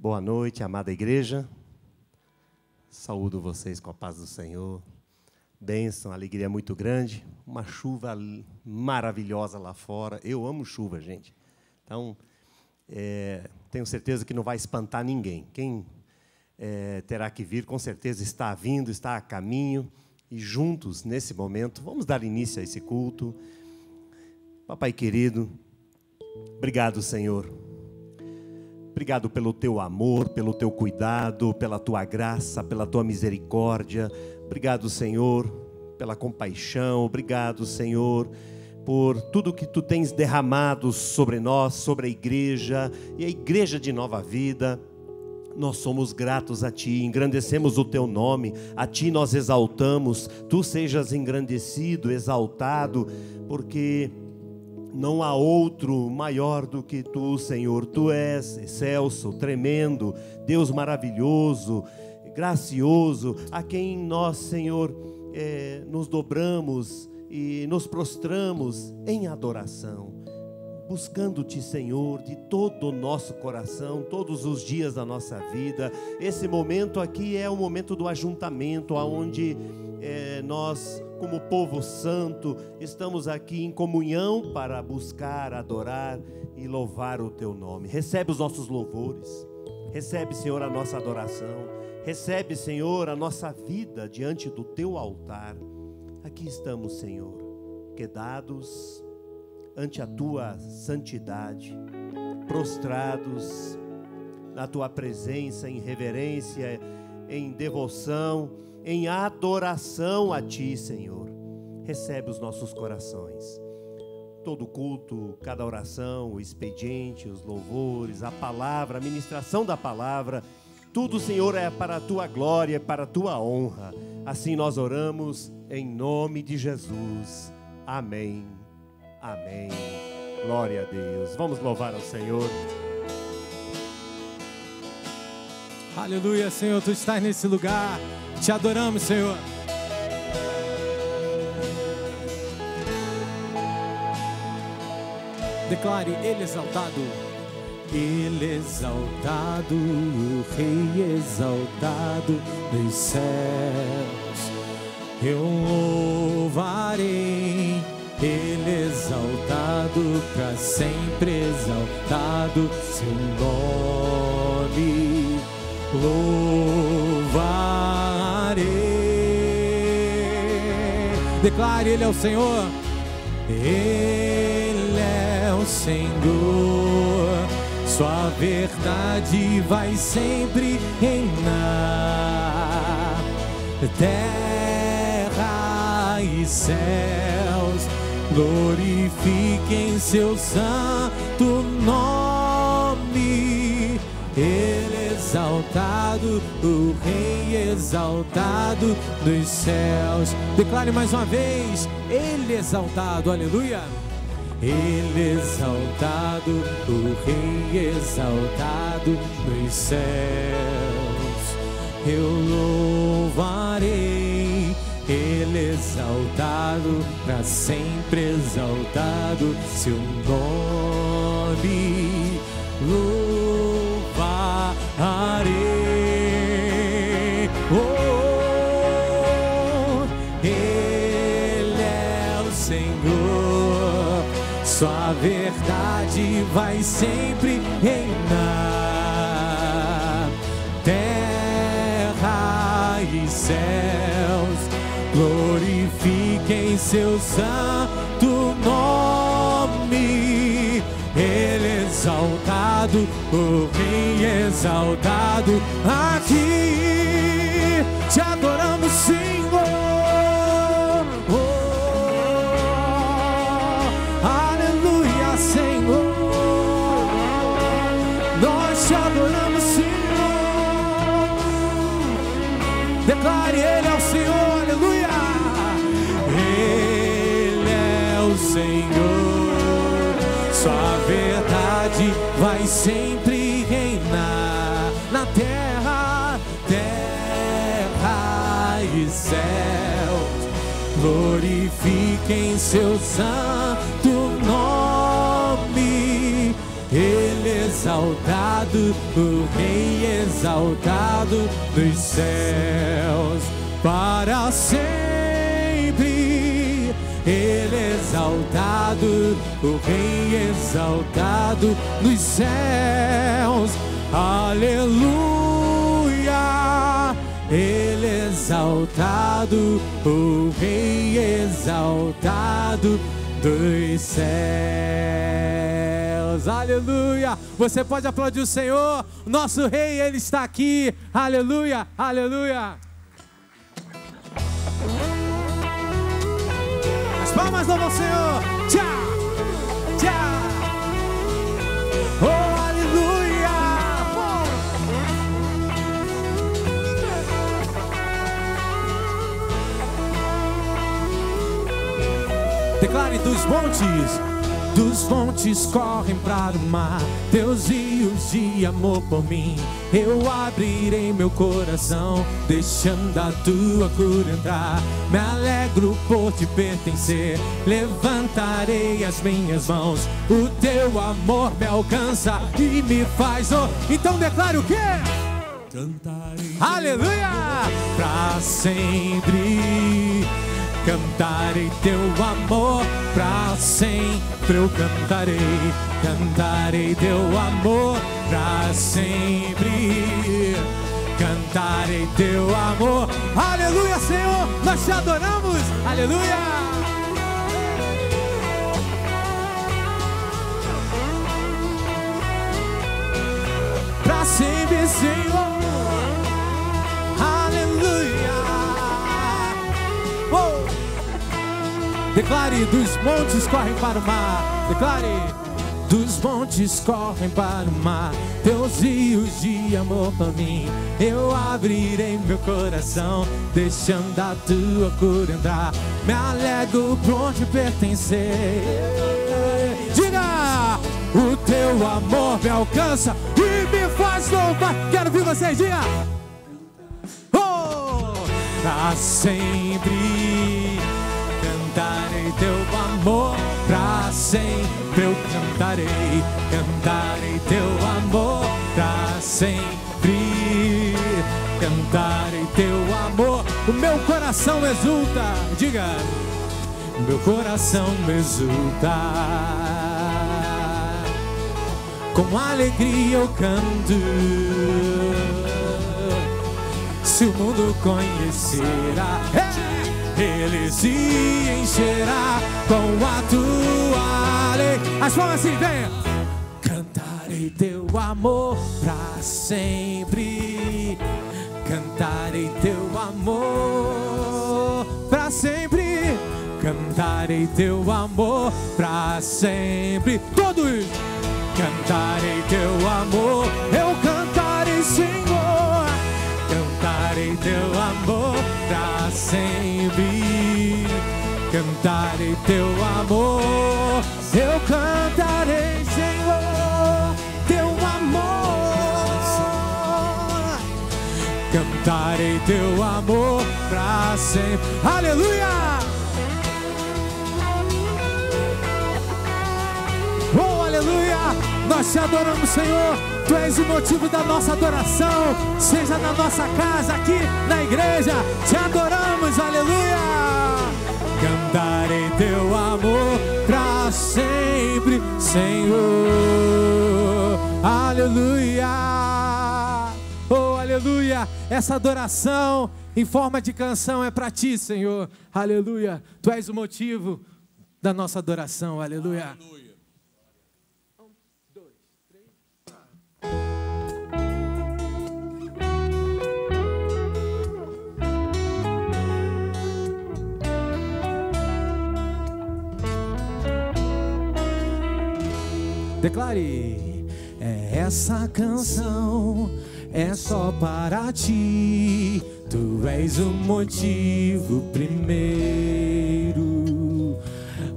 Boa noite, amada igreja. Saúdo vocês com a paz do Senhor. Bênção, alegria muito grande. Uma chuva maravilhosa lá fora. Eu amo chuva, gente. Então, tenho certeza que não vai espantar ninguém. Quem terá que vir, com certeza está vindo, está a caminho. E juntos, nesse momento, vamos dar início a esse culto. Papai querido, obrigado, Senhor. Obrigado pelo teu amor, pelo teu cuidado, pela tua graça, pela tua misericórdia. Obrigado, Senhor, pela compaixão. Obrigado, Senhor, por tudo que tu tens derramado sobre nós, sobre a igreja e a igreja de Nova Vida. Nós somos gratos a Ti, engrandecemos o Teu nome, a Ti nós exaltamos. Tu sejas engrandecido, exaltado, porque não há outro maior do que Tu, Senhor. Tu és excelso, tremendo, Deus maravilhoso, gracioso, a quem nós, Senhor, nos dobramos e nos prostramos em adoração, buscando-Te, Senhor, de todo o nosso coração, todos os dias da nossa vida. Esse momento aqui é o momento do ajuntamento, onde nós, como povo santo, estamos aqui em comunhão para buscar, adorar e louvar o Teu nome. Recebe os nossos louvores, recebe, Senhor, a nossa adoração, recebe, Senhor, a nossa vida diante do Teu altar. Aqui estamos, Senhor, quedados ante a Tua santidade, prostrados na Tua presença, em reverência, em devoção, em adoração a Ti, Senhor. Recebe os nossos corações. Todo culto, cada oração, o expediente, os louvores, a palavra, a ministração da palavra, tudo, Senhor, é para a Tua glória, para a Tua honra. Assim nós oramos em nome de Jesus. Amém. Amém. Glória a Deus. Vamos louvar ao Senhor. Aleluia, Senhor, Tu estás nesse lugar. Te adoramos, Senhor. Declare: Ele exaltado. Ele exaltado, o Rei exaltado dos céus. Eu louvarei. Ele exaltado, para sempre exaltado, seu nome louvarei. Declare: Ele é o Senhor. Ele é o Senhor. Sua verdade vai sempre reinar. Terra e céus glorifiquem seu santo nome. Ele exaltado, o Rei exaltado dos céus. Declare mais uma vez: Ele exaltado, aleluia. Ele exaltado, o Rei exaltado dos céus. Eu louvarei. Ele exaltado, para sempre exaltado, seu nome louvarei. Oh, Ele é o Senhor, sua verdade vai sempre reinar. Terra e céus glorifiquem seu santo nome. Ele exaltado, o Rei exaltado. Aqui te adoramos, Senhor. Oh, aleluia, Senhor. Nós te adoramos, Senhor. Declare: Ele é o Senhor, aleluia. Ele é o Senhor, sua verdade vai sempre reinar. Na terra, terra e céus glorifiquem seu santo nome. Ele exaltado, o Rei exaltado nos céus para sempre. Ele exaltado, o Rei exaltado nos céus. Aleluia. Ele exaltado, o Rei exaltado dos céus. Aleluia. Você pode aplaudir o Senhor. Nosso Rei, Ele está aqui. Aleluia, aleluia. As palmas louvam ao Senhor. Tchau, tchau. Oh, aleluia. Declare: dos montes correm para o mar, teus rios de amor por mim. Eu abrirei meu coração, deixando a tua cura entrar. Me alegro por te pertencer, levantarei as minhas mãos. O teu amor me alcança e me faz. Então declare o quê? Cantarei. Aleluia! Pra sempre. Cantarei teu amor pra sempre, eu cantarei, cantarei teu amor pra sempre, cantarei teu amor. Aleluia, Senhor, nós te adoramos, aleluia. Pra sempre, Senhor, aleluia. Oh. Declare: dos montes correm para o mar. Declare: dos montes correm para o mar, teus rios de amor para mim. Eu abrirei meu coração, deixando a tua cura entrar. Me alegro por onde pertencer. Diga: o teu amor me alcança e me faz louvar. Quero ouvir vocês, diga: oh, pra sempre. Cantarei teu amor pra sempre, eu cantarei, cantarei teu amor pra sempre, cantarei teu amor. O meu coração exulta, diga: meu coração exulta, com alegria eu canto. Se o mundo conhecerá, ele se encherá com a tua lei. As palmas assim, venha. Cantarei teu amor pra sempre, cantarei teu amor pra sempre, cantarei teu amor pra sempre. Todos. Cantarei teu amor, eu cantarei, Senhor, cantarei teu amor pra sempre, cantarei teu amor, eu cantarei, Senhor, teu amor, cantarei teu amor pra sempre. Aleluia! Oh, aleluia! Nós te adoramos, Senhor. Tu és o motivo da nossa adoração, seja na nossa casa, aqui na igreja. Te adoramos, aleluia. Cantarei teu amor pra sempre, Senhor. Aleluia. Oh, aleluia. Essa adoração em forma de canção é pra ti, Senhor. Aleluia. Tu és o motivo da nossa adoração, aleluia. Declare: essa canção é só para ti. Tu és o motivo primeiro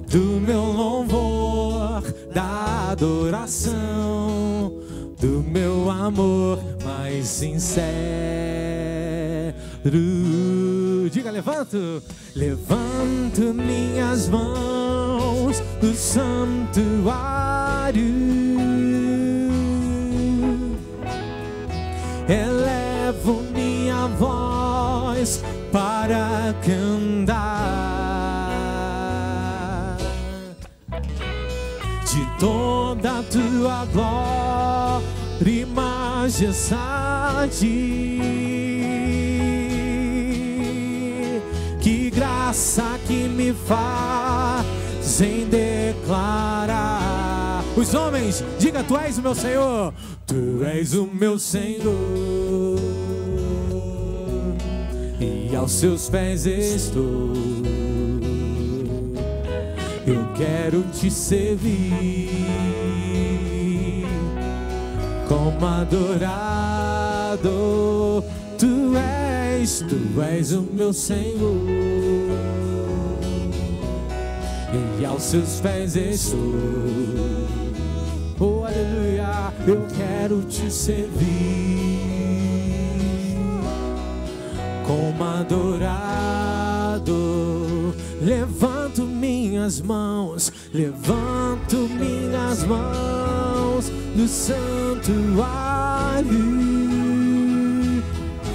do meu louvor, da adoração, do meu amor mais sincero. Diga: levanto minhas mãos do santuário elevo minha voz para cantar de toda a tua glória e majestade. Que graça que me fazem declarar. Os homens, diga: tu és o meu Senhor, tu és o meu Senhor, e aos seus pés estou. Eu quero te servir como adorado. Tu és o meu Senhor, e aos seus pés estou. Oh, aleluia, eu quero te servir como adorado. Levanto minhas mãos no santuário.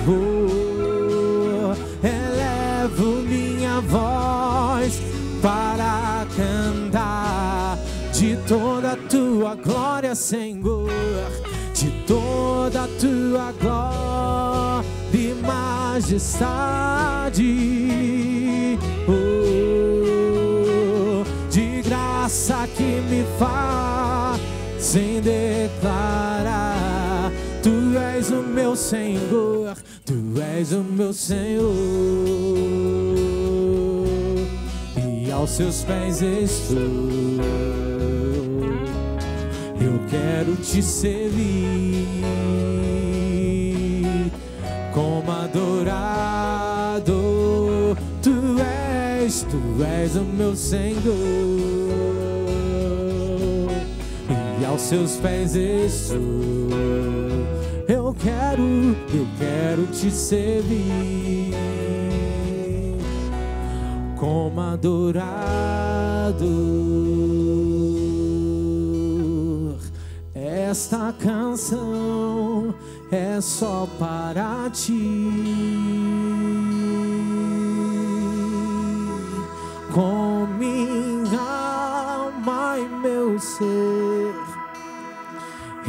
Oh, elevo minha voz para cantar de toda a tua glória, Senhor, de toda a tua glória e majestade. Oh, de graça que me fazem declarar. Tu és o meu Senhor, tu és o meu Senhor, e aos seus pés estou. Eu quero te servir como adorado. Tu és o meu Senhor, e aos seus pés estou. Eu quero te servir como adorador. Esta canção é só para ti. Com minha alma e meu ser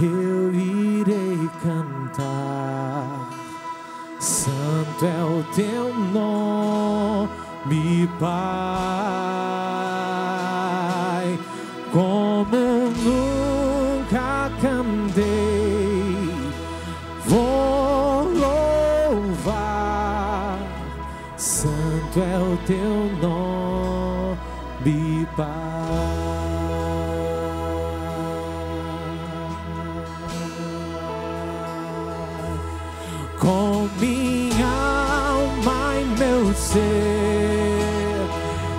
eu irei cantar. Santo é o teu nome, Pai. Como nunca cantei, vou louvar. Santo é o teu nome, Pai. Com minha alma e meu ser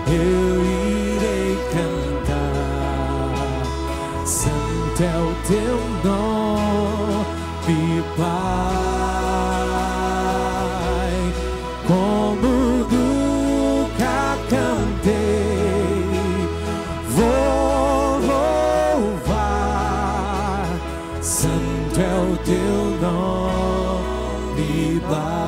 eu irei cantar. Santo é o teu nome, Pai. Como nunca cantei, vou louvar. Santo é o teu nome, Pai.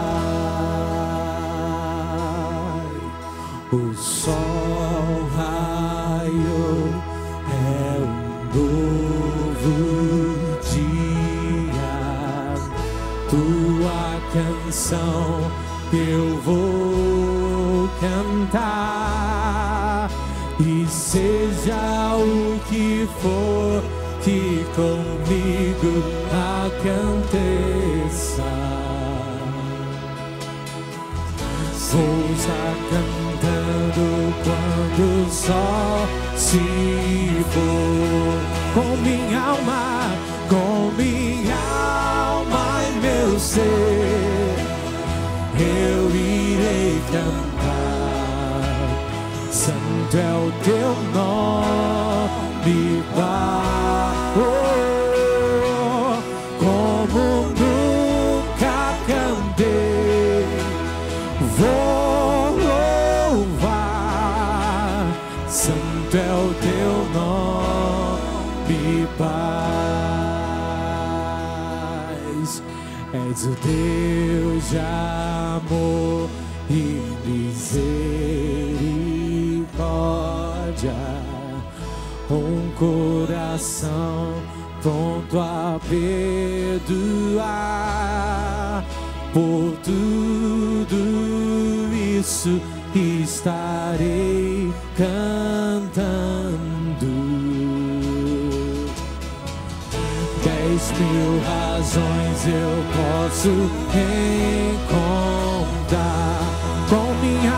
O sol raiou, é um novo dia. Tua canção eu vou cantar, e seja o que for que comigo aconteça. Vou estar cantando quando o sol se for. Com minha alma e meu ser eu irei cantar. Santo é o teu nome, Pai. Oh, como nunca cantei, vou louvar. Santo é o teu nome, Pai. És o Deus de amor e misericórdia, um coração pronto a perdoar. Por tudo isso estarei cantando. 10.000 razões eu posso encontrar com minha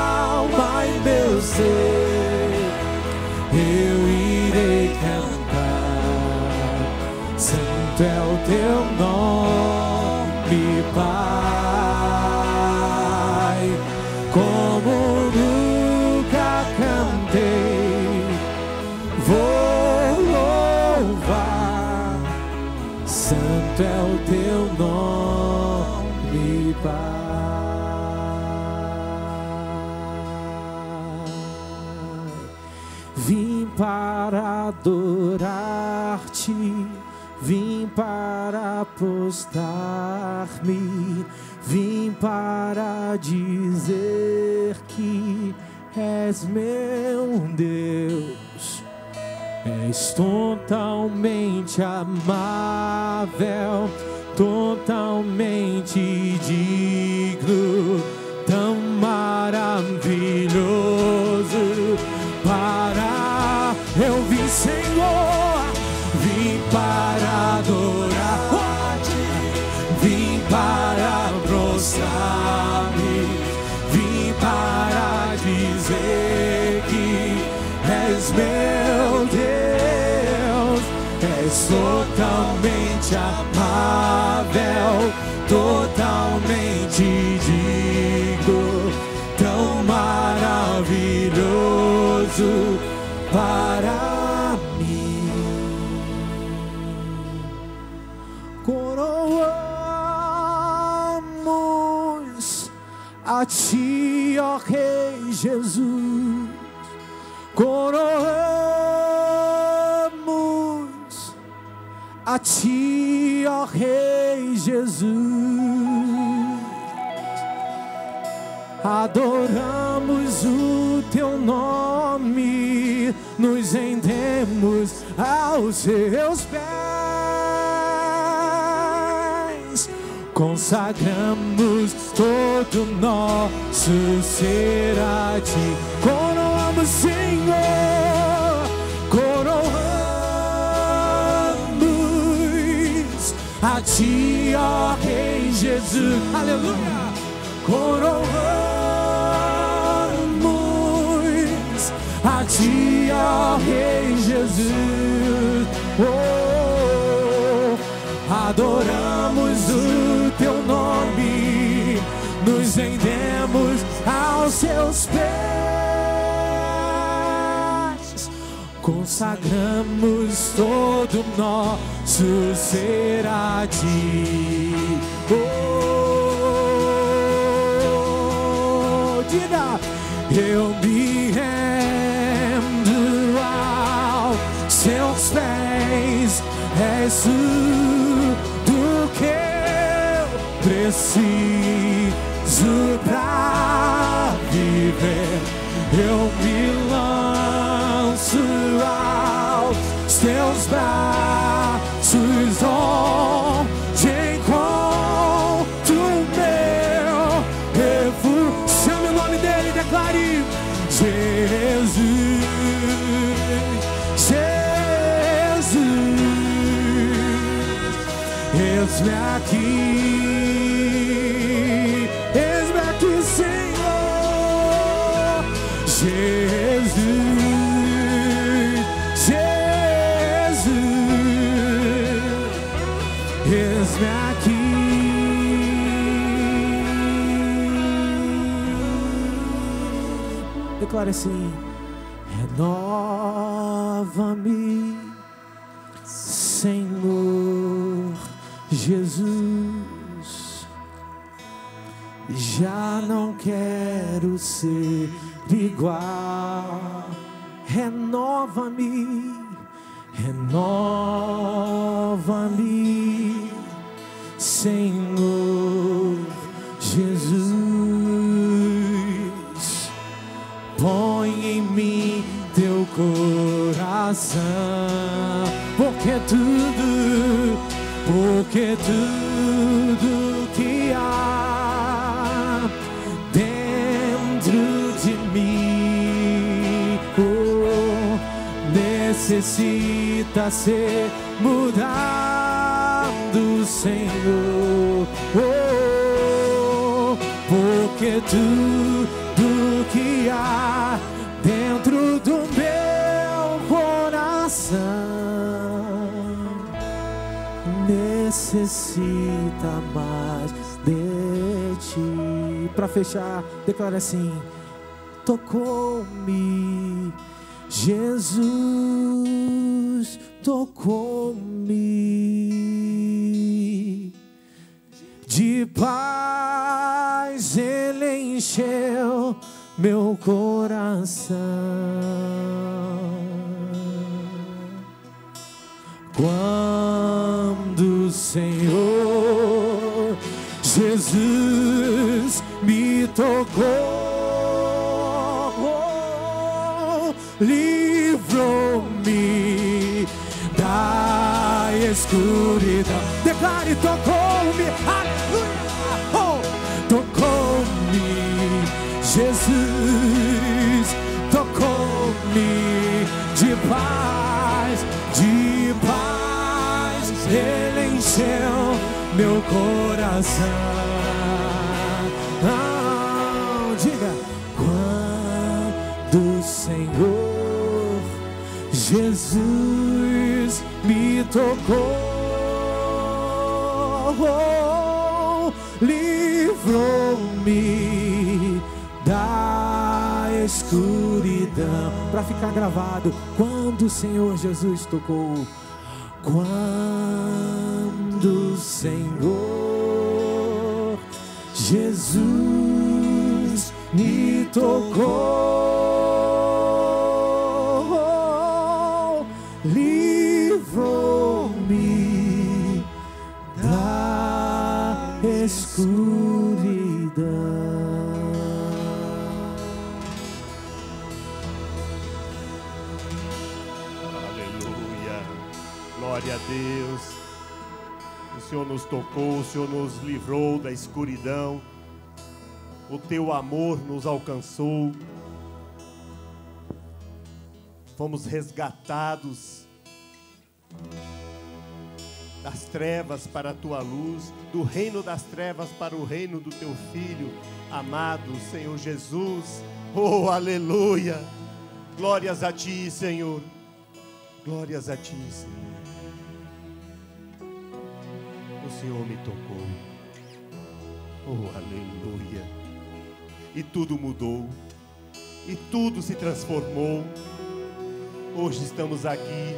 alma e meu ser. Eu irei cantar, santo é o teu nome, Pai, como nunca cantei. Vou louvar, santo é o teu nome, Pai. Vim para adorar-te, vim para prostrar-me, vim para dizer que és meu Deus. És totalmente amável, totalmente digno, tão maravilhoso. Para eu vim, Senhor, vim para adorar-te, vim para prostrar-me, vim para dizer que és meu Deus. És totalmente amável, totalmente digno, tão maravilhoso para mim. Coroamos a ti, ó Rei Jesus. Coroamos a ti, ó Rei Jesus. Adoramos o teu nome, nos rendemos aos seus pés, consagramos todo nosso ser a ti. Coroamos, Senhor, coroamos a ti, ó Rei Jesus. Aleluia. Coroamos a ti, ó Rei Jesus. Oh, adoramos o teu nome, nos rendemos aos seus pés, consagramos todo nosso ser a ti. Oh, diga, eu me rendo aos seus pés. És tudo que eu preciso pra viver. Eu me lanço aos teus braços, onde encontro o meu refúgio. Chame o nome dele e declare: Jesus, Jesus, eis-me aqui, Senhor. Jesus, Jesus, eis-me aqui. Declare assim: renova-me, Senhor Jesus. Já não quero ser igual. Renova-me, renova-me, Senhor Jesus. Põe em mim teu coração, porque tudo que há dentro de mim necessita ser mudado, Senhor. Porque tudo que há dentro do meu coração necessita mais de ti. Para fechar, declara assim: tocou-me, Jesus tocou-me, de paz Ele encheu meu coração. Quando o Senhor Jesus me tocou, livrou-me da escuridão. Declare: tocou-me, aleluia, tocou-me, Jesus tocou-me, de paz, Ele encheu meu coração. Diga: quando o Senhor Jesus me tocou, livrou-me da escuridão. Para ficar gravado: quando o Senhor Jesus tocou, quando o Senhor Jesus me tocou, livrou-me da escuridão. Aleluia, glória a Deus. O Senhor nos tocou, o Senhor nos livrou da escuridão. O teu amor nos alcançou. Fomos resgatados das trevas para a tua luz, do reino das trevas para o reino do teu Filho amado, Senhor Jesus. Oh, aleluia! Glórias a ti, Senhor. Glórias a ti, Senhor. O Senhor me tocou. Oh, aleluia! E tudo mudou, e tudo se transformou. Hoje estamos aqui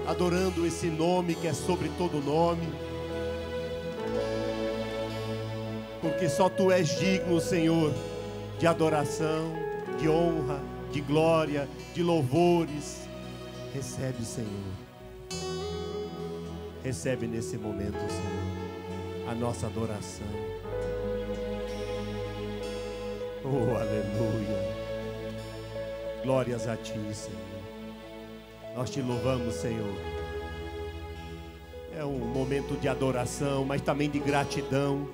adorando esse nome que é sobre todo nome, porque só tu és digno, Senhor, de adoração, de honra, de glória, de louvores. Recebe, Senhor. Recebe nesse momento, Senhor, a nossa adoração. Oh, aleluia. Glórias a ti, Senhor. Nós te louvamos, Senhor. É um momento de adoração, mas também de gratidão.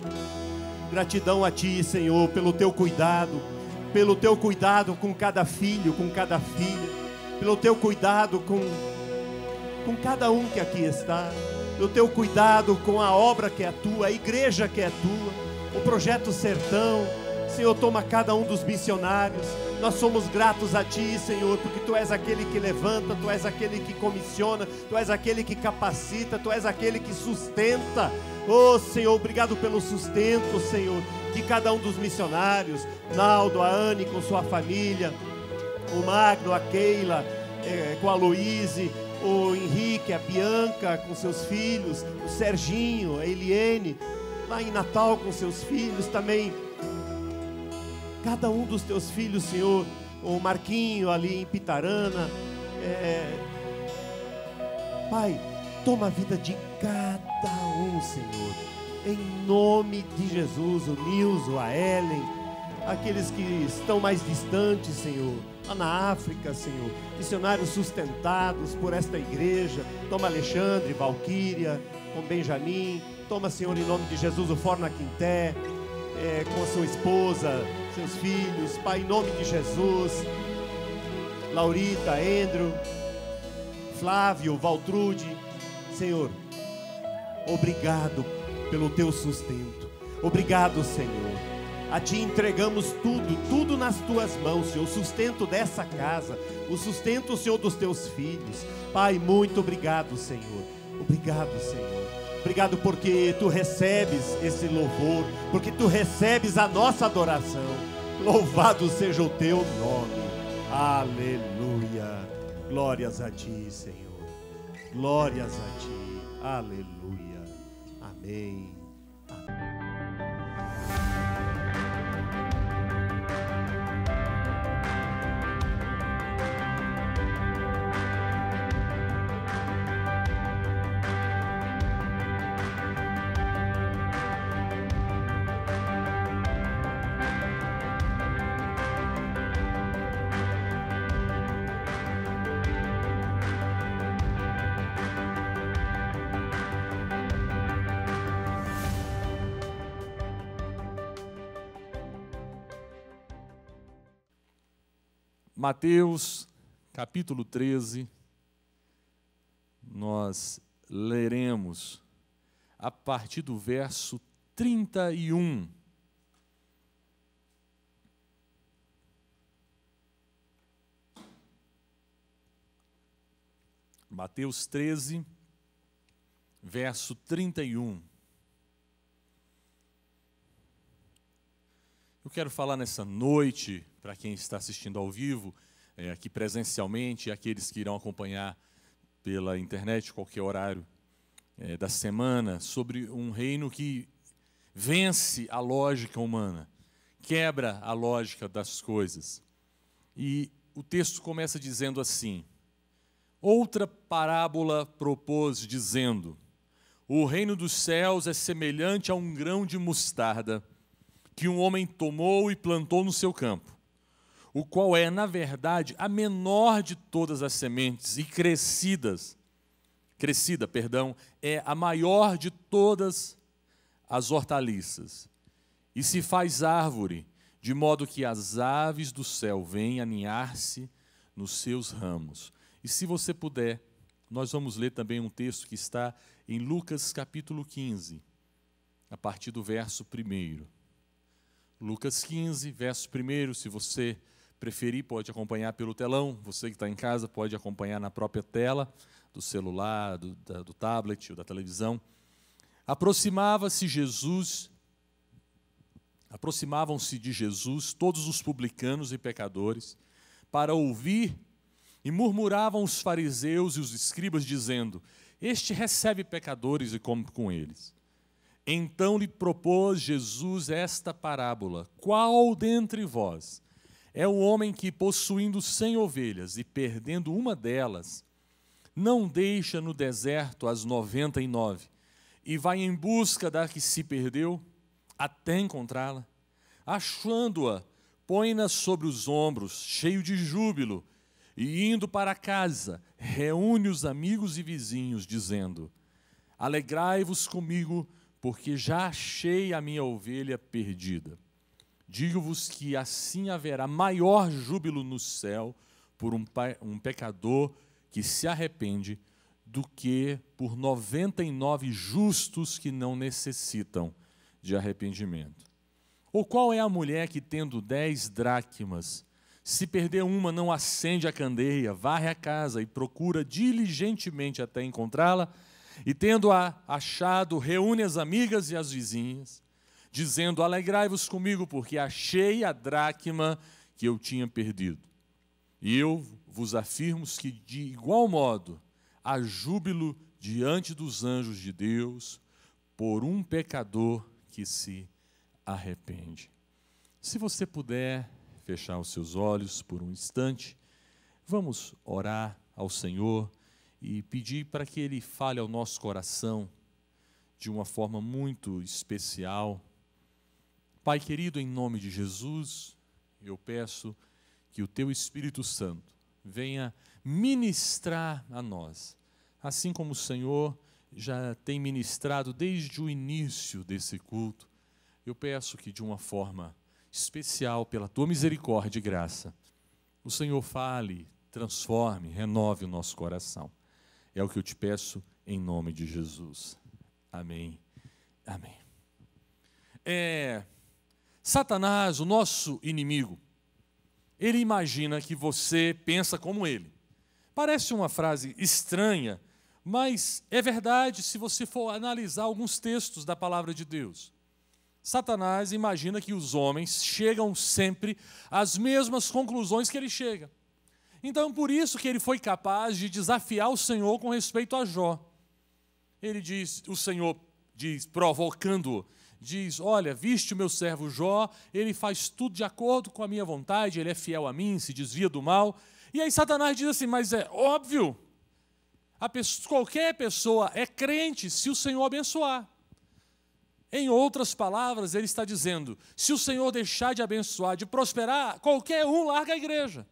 Gratidão a ti, Senhor, pelo teu cuidado com cada filho, com cada filha, pelo teu cuidado com cada um que aqui está, pelo teu cuidado com a obra que é tua, a igreja que é tua, o Projeto Sertão. Senhor, toma cada um dos missionários. Nós somos gratos a ti, Senhor, porque tu és aquele que levanta, tu és aquele que comissiona, tu és aquele que capacita, tu és aquele que sustenta. Oh, Senhor, obrigado pelo sustento, Senhor, de cada um dos missionários. Naldo, a Anne com sua família, o Magno, a Keila, com a Luíse, o Henrique, a Bianca com seus filhos, o Serginho, a Eliene, lá em Natal com seus filhos também. Cada um dos teus filhos, Senhor, o Marquinho ali em Pitarana, Pai, Toma a vida de cada um, Senhor. Em nome de Jesus, o Nilson, a Ellen, aqueles que estão mais distantes, Senhor, lá na África, Senhor, missionários sustentados por esta igreja. Toma Alexandre, Valquíria, com Benjamin. Toma, Senhor, em nome de Jesus, o Forna Quinté, com a sua esposa, seus filhos, Pai, em nome de Jesus. Laurita, Andrew, Flávio, Valtrude, Senhor, obrigado pelo teu sustento. Obrigado, Senhor. A Ti entregamos tudo nas Tuas mãos, Senhor. O sustento dessa casa, o sustento, Senhor, dos Teus filhos. Pai, muito obrigado, Senhor. Obrigado, Senhor. Obrigado porque Tu recebes esse louvor, porque Tu recebes a nossa adoração. Louvado seja o Teu nome. Aleluia. Glórias a Ti, Senhor. Glórias a Ti. Aleluia. Amém. Mateus, capítulo 13, nós leremos a partir do verso 31. Mateus 13, verso 31. Eu quero falar nessa noite, para quem está assistindo ao vivo, aqui presencialmente, e aqueles que irão acompanhar pela internet, qualquer horário da semana, sobre um reino que vence a lógica humana, quebra a lógica das coisas. E o texto começa dizendo assim: outra parábola propôs, dizendo: o reino dos céus é semelhante a um grão de mostarda, que um homem tomou e plantou no seu campo, o qual é, na verdade, a menor de todas as sementes, e crescida, é a maior de todas as hortaliças, e se faz árvore, de modo que as aves do céu vêm aninhar-se nos seus ramos. E se você puder, nós vamos ler também um texto que está em Lucas capítulo 15, a partir do verso 1. Lucas 15, verso 1, se você preferir, pode acompanhar pelo telão. Você que está em casa pode acompanhar na própria tela do celular, do tablet ou da televisão. Aproximavam-se de Jesus todos os publicanos e pecadores para ouvir, e murmuravam os fariseus e os escribas, dizendo: este recebe pecadores e come com eles. Então lhe propôs Jesus esta parábola: qual dentre vós é o homem que, possuindo 100 ovelhas e perdendo uma delas, não deixa no deserto as 99 e vai em busca da que se perdeu até encontrá-la? Achando-a, põe-na sobre os ombros, cheio de júbilo, e indo para casa, reúne os amigos e vizinhos, dizendo: alegrai-vos comigo, porque já achei a minha ovelha perdida. Digo-vos que assim haverá maior júbilo no céu por um pecador que se arrepende do que por 99 justos que não necessitam de arrependimento. Ou qual é a mulher que, tendo 10 dracmas, se perder uma, não acende a candeia, varre a casa e procura diligentemente até encontrá-la? E tendo-a achado, reúne as amigas e as vizinhas, dizendo: alegrai-vos comigo, porque achei a dracma que eu tinha perdido. E eu vos afirmo que, de igual modo, há júbilo diante dos anjos de Deus por um pecador que se arrepende. Se você puder fechar os seus olhos por um instante, vamos orar ao Senhor e pedir para que Ele fale ao nosso coração de uma forma muito especial. Pai querido, em nome de Jesus, eu peço que o Teu Espírito Santo venha ministrar a nós, assim como o Senhor já tem ministrado desde o início desse culto. Eu peço que de uma forma especial, pela Tua misericórdia e graça, o Senhor fale, transforme, renove o nosso coração. É o que eu te peço em nome de Jesus. Amém. Amém. Satanás, o nosso inimigo, ele imagina que você pensa como ele. Parece uma frase estranha, mas é verdade se você for analisar alguns textos da palavra de Deus. Satanás imagina que os homens chegam sempre às mesmas conclusões que ele chega. Então, por isso que ele foi capaz de desafiar o Senhor com respeito a Jó. O Senhor diz, provocando-o, diz, olha, viste o meu servo Jó, ele faz tudo de acordo com a minha vontade, ele é fiel a mim, se desvia do mal. E aí Satanás diz assim, mas é óbvio, qualquer pessoa é crente se o Senhor abençoar. Em outras palavras, ele está dizendo, se o Senhor deixar de abençoar, de prosperar, qualquer um larga a igreja.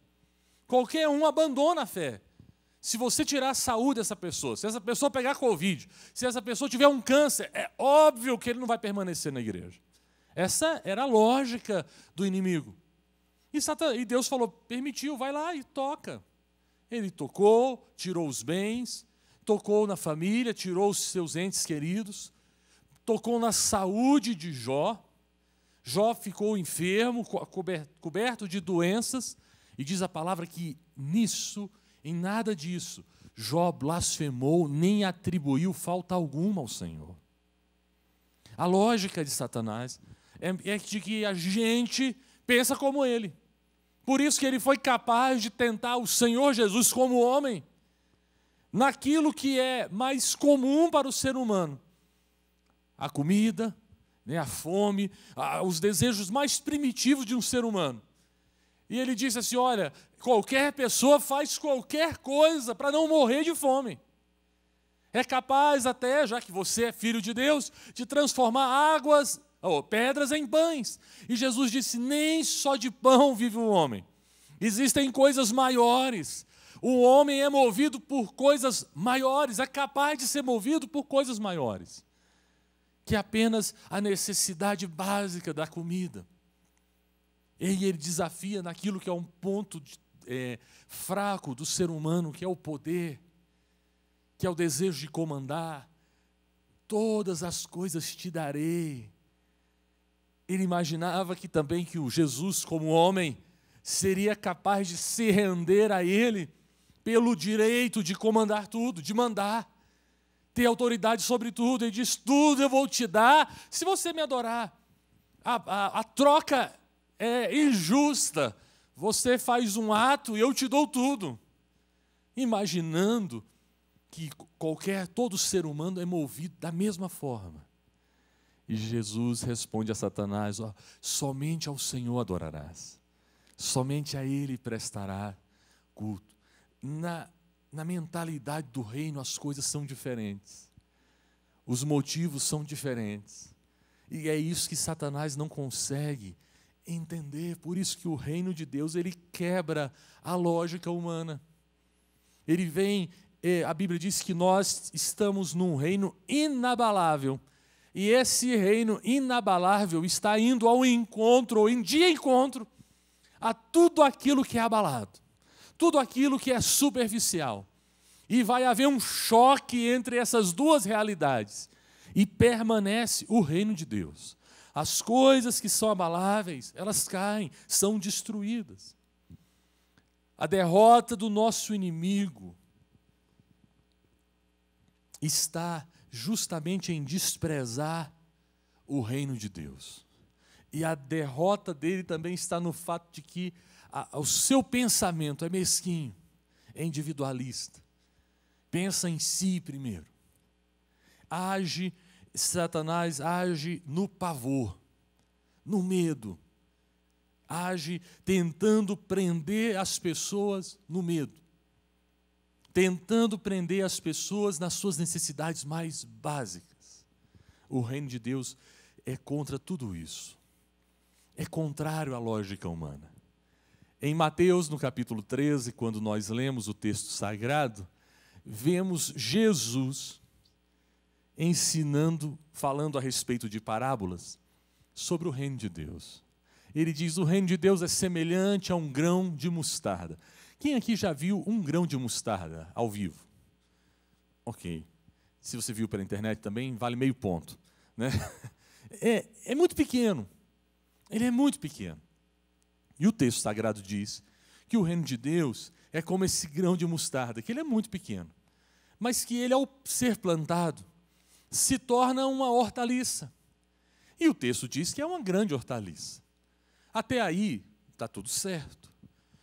Qualquer um abandona a fé. Se você tirar a saúde dessa pessoa, se essa pessoa pegar Covid, se essa pessoa tiver um câncer, é óbvio que ele não vai permanecer na igreja. Essa era a lógica do inimigo. E Deus falou, permitiu, vai lá e toca. Ele tocou, tirou os bens, tocou na família, tirou os seus entes queridos, tocou na saúde de Jó. Jó ficou enfermo, coberto de doenças, e diz a palavra que nisso, em nada disso, Jó blasfemou, nem atribuiu falta alguma ao Senhor. A lógica de Satanás é de que a gente pensa como ele. Por isso que ele foi capaz de tentar o Senhor Jesus como homem, naquilo que é mais comum para o ser humano. A comida, a fome, os desejos mais primitivos de um ser humano. E ele disse assim, olha, qualquer pessoa faz qualquer coisa para não morrer de fome. É capaz até, já que você é filho de Deus, de transformar pedras em pães. E Jesus disse, nem só de pão vive o homem. Existem coisas maiores. O homem é movido por coisas maiores, é capaz de ser movido por coisas maiores que apenas a necessidade básica da comida. E ele desafia naquilo que é um ponto fraco do ser humano, que é o poder, que é o desejo de comandar. Todas as coisas te darei. Ele imaginava que também que o Jesus, como homem, seria capaz de se render a ele pelo direito de comandar tudo, de mandar, ter autoridade sobre tudo. Ele diz, tudo eu vou te dar se você me adorar. A troca é injusta. Você faz um ato e eu te dou tudo. Imaginando que todo ser humano é movido da mesma forma. E Jesus responde a Satanás, somente ao Senhor adorarás. Somente a Ele prestará culto. Na mentalidade do reino as coisas são diferentes. Os motivos são diferentes. E é isso que Satanás não consegue entender. Por isso que o reino de Deus, ele quebra a lógica humana. Ele vem, a Bíblia diz que nós estamos num reino inabalável. E esse reino inabalável está indo ao encontro, ou de encontro, a tudo aquilo que é abalado, tudo aquilo que é superficial. E vai haver um choque entre essas duas realidades. E permanece o reino de Deus. As coisas que são abaláveis, elas caem, são destruídas. A derrota do nosso inimigo está justamente em desprezar o reino de Deus. E a derrota dele também está no fato de que o seu pensamento é mesquinho, é individualista. Pensa em si primeiro. Satanás age no pavor, no medo. Age tentando prender as pessoas no medo. tentando prender as pessoas nas suas necessidades mais básicas. O reino de Deus é contra tudo isso. É contrário à lógica humana. Em Mateus, no capítulo 13, quando nós lemos o texto sagrado, vemos Jesus ensinando, falando a respeito de parábolas sobre o reino de Deus. Ele diz: o reino de Deus é semelhante a um grão de mostarda. Quem aqui já viu um grão de mostarda ao vivo? Ok. Se você viu pela internet também, vale meio ponto, né? É muito pequeno. Ele é muito pequeno. E o texto sagrado diz que o reino de Deus é como esse grão de mostarda, que ele é muito pequeno, mas que ele, ao ser plantado, se torna uma hortaliça. E o texto diz que é uma grande hortaliça. Até aí, está tudo certo.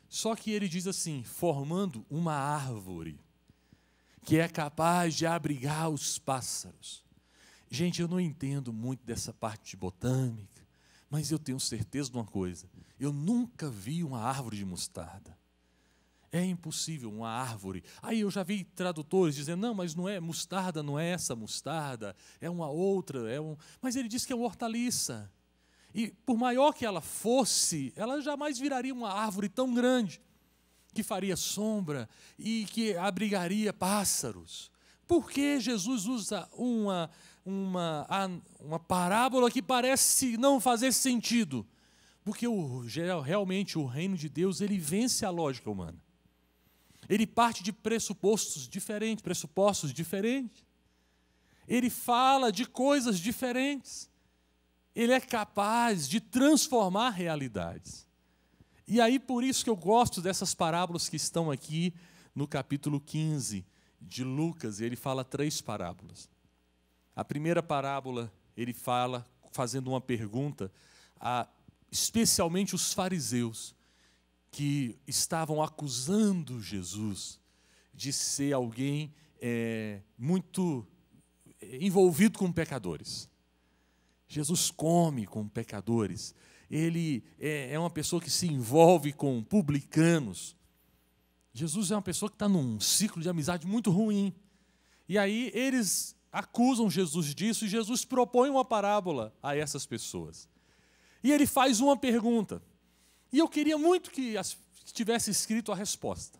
Só que ele diz assim, formando uma árvore que é capaz de abrigar os pássaros. Gente, eu não entendo muito dessa parte de botânica, mas eu tenho certeza de uma coisa: eu nunca vi uma árvore de mostarda. É impossível uma árvore. Aí eu já vi tradutores dizendo: não, mas não é mostarda, não é essa mostarda, é uma outra. Mas ele diz que é uma hortaliça. E por maior que ela fosse, ela jamais viraria uma árvore tão grande, que faria sombra e que abrigaria pássaros. Por que Jesus usa uma parábola que parece não fazer sentido? Porque realmente o reino de Deus, ele vence a lógica humana. Ele parte de pressupostos diferentes. Ele fala de coisas diferentes. Ele é capaz de transformar realidades. E aí, por isso que eu gosto dessas parábolas que estão aqui no capítulo 15 de Lucas. Ele fala 3 parábolas. A primeira parábola, ele fala fazendo uma pergunta especialmente os fariseus, que estavam acusando Jesus de ser alguém muito envolvido com pecadores. Jesus come com pecadores. Ele é uma pessoa que se envolve com publicanos. Jesus é uma pessoa que está num ciclo de amizade muito ruim. E aí eles acusam Jesus disso, e Jesus propõe uma parábola a essas pessoas. E ele faz uma pergunta. E eu queria muito que tivesse escrito a resposta.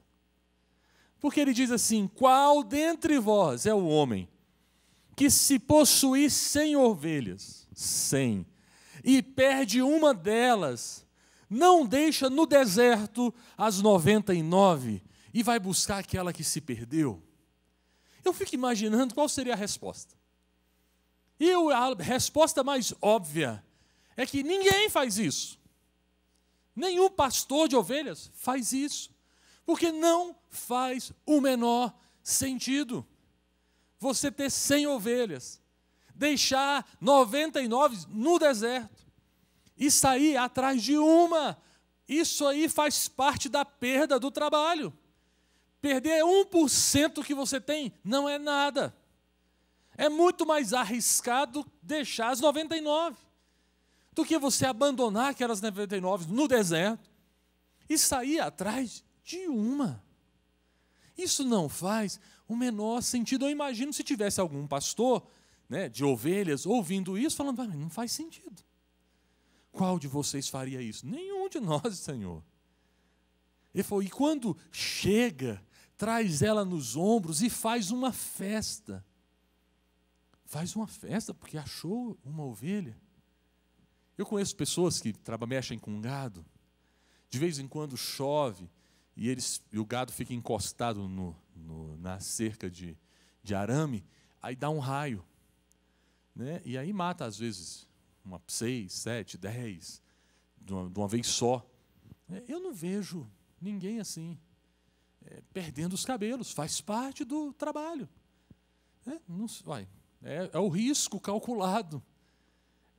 Porque ele diz assim: qual dentre vós é o homem que, se possuir 100 ovelhas, 100, e perde uma delas, não deixa no deserto as 99 e vai buscar aquela que se perdeu? Eu fico imaginando qual seria a resposta. E a resposta mais óbvia é que ninguém faz isso. Nenhum pastor de ovelhas faz isso. Porque não faz o menor sentido você ter 100 ovelhas, deixar 99 no deserto e sair atrás de uma. Isso aí faz parte da perda do trabalho. Perder 1% que você tem não é nada. É muito mais arriscado deixar as 99 do que você abandonar aquelas 99 no deserto e sair atrás de uma. Isso não faz o menor sentido. Eu imagino se tivesse algum pastor, né, de ovelhas ouvindo isso, falando: mas não faz sentido. Qual de vocês faria isso? Nenhum de nós, Senhor. Ele falou: e quando chega, traz ela nos ombros e faz uma festa. Faz uma festa porque achou uma ovelha. Eu conheço pessoas que mexem com gado. De vez em quando chove e o gado fica encostado na cerca de arame, aí dá um raio, né? E aí mata, às vezes, 6, 7, 10, de uma vez só. Eu não vejo ninguém assim, perdendo os cabelos. Faz parte do trabalho. É o risco calculado.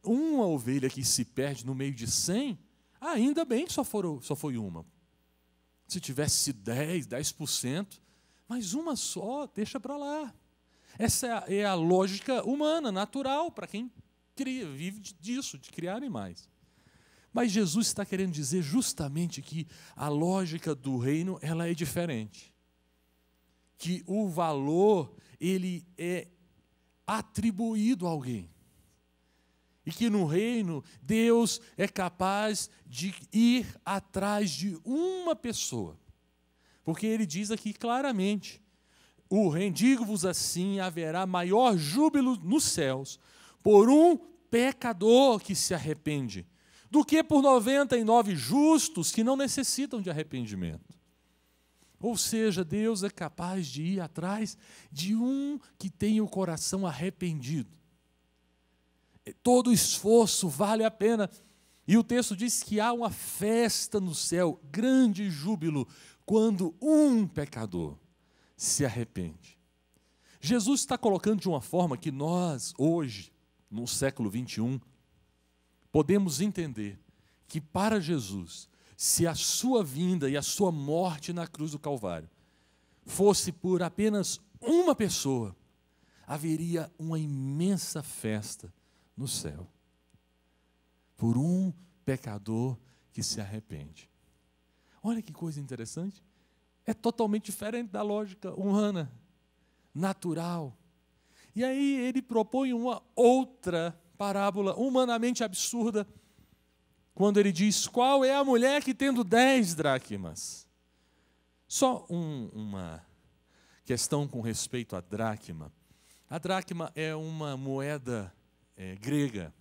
Uma ovelha que se perde no meio de 100, ainda bem que só foi uma. Se tivesse 10%, mas uma só, deixa para lá. Essa é a lógica humana, natural, para quem vive disso, de criar animais. Mas Jesus está querendo dizer justamente que a lógica do reino, ela é diferente. que o valor ele é atribuído a alguém. E que no reino, Deus é capaz de ir atrás de uma pessoa. Porque ele diz aqui claramente, digo-vos assim, haverá maior júbilo nos céus por um pecador que se arrepende, do que por 99 justos que não necessitam de arrependimento. Ou seja, Deus é capaz de ir atrás de um que tem o coração arrependido. Todo esforço vale a pena. E o texto diz que há uma festa no céu, grande júbilo, quando um pecador se arrepende. Jesus está colocando de uma forma que nós, hoje, no século 21, podemos entender que para Jesus, se a sua vinda e a sua morte na cruz do Calvário fosse por apenas uma pessoa, haveria uma imensa festa no céu, por um pecador que se arrepende. Olha que coisa interessante. É totalmente diferente da lógica humana, natural. E aí ele propõe uma outra parábola humanamente absurda, quando ele diz, qual é a mulher que tendo 10 dracmas? Só uma questão com respeito à dracma. A dracma é uma moeda grega.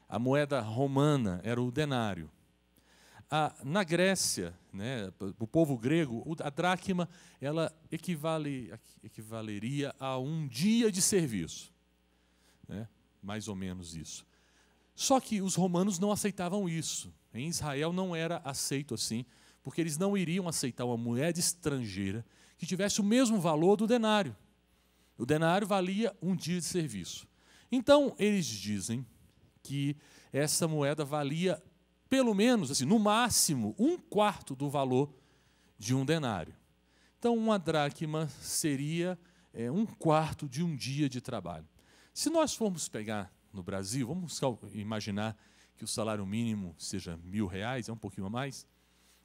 A moeda romana era o denário. Na Grécia, né, o povo grego, a dracma ela equivaleria a um dia de serviço, né, mais ou menos isso. Só que os romanos não aceitavam isso. Em Israel não era aceito assim, porque eles não iriam aceitar uma moeda estrangeira que tivesse o mesmo valor do denário. O denário valia um dia de serviço. Então, eles dizem que essa moeda valia, pelo menos, assim, no máximo, 1/4 do valor de um denário. Então, uma dracma seria 1/4 de um dia de trabalho. Se nós formos pegar no Brasil, vamos imaginar que o salário mínimo seja R$1.000, é um pouquinho a mais,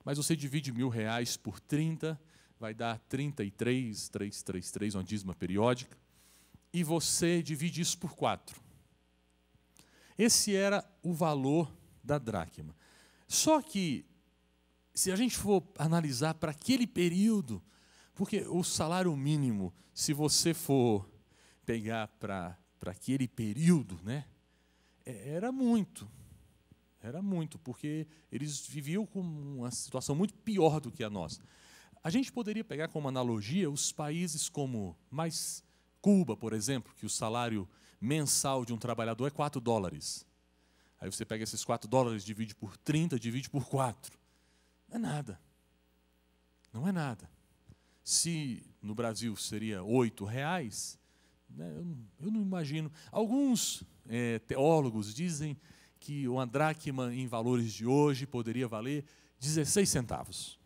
mas você divide R$1.000 por 30, vai dar 33,333, uma dízima periódica, e você divide isso por 4. Esse era o valor da dracma. Só que, se a gente for analisar para aquele período, porque o salário mínimo, se você for pegar para aquele período, né, era muito, porque eles viviam com uma situação muito pior do que a nossa. A gente poderia pegar como analogia os países como Cuba, por exemplo, que o salário mensal de um trabalhador é $4. Aí você pega esses $4, divide por 30, divide por 4. Não é nada. Não é nada. Se no Brasil seria R$8, né, eu não imagino. Alguns teólogos dizem que uma dracma em valores de hoje poderia valer 16 centavos.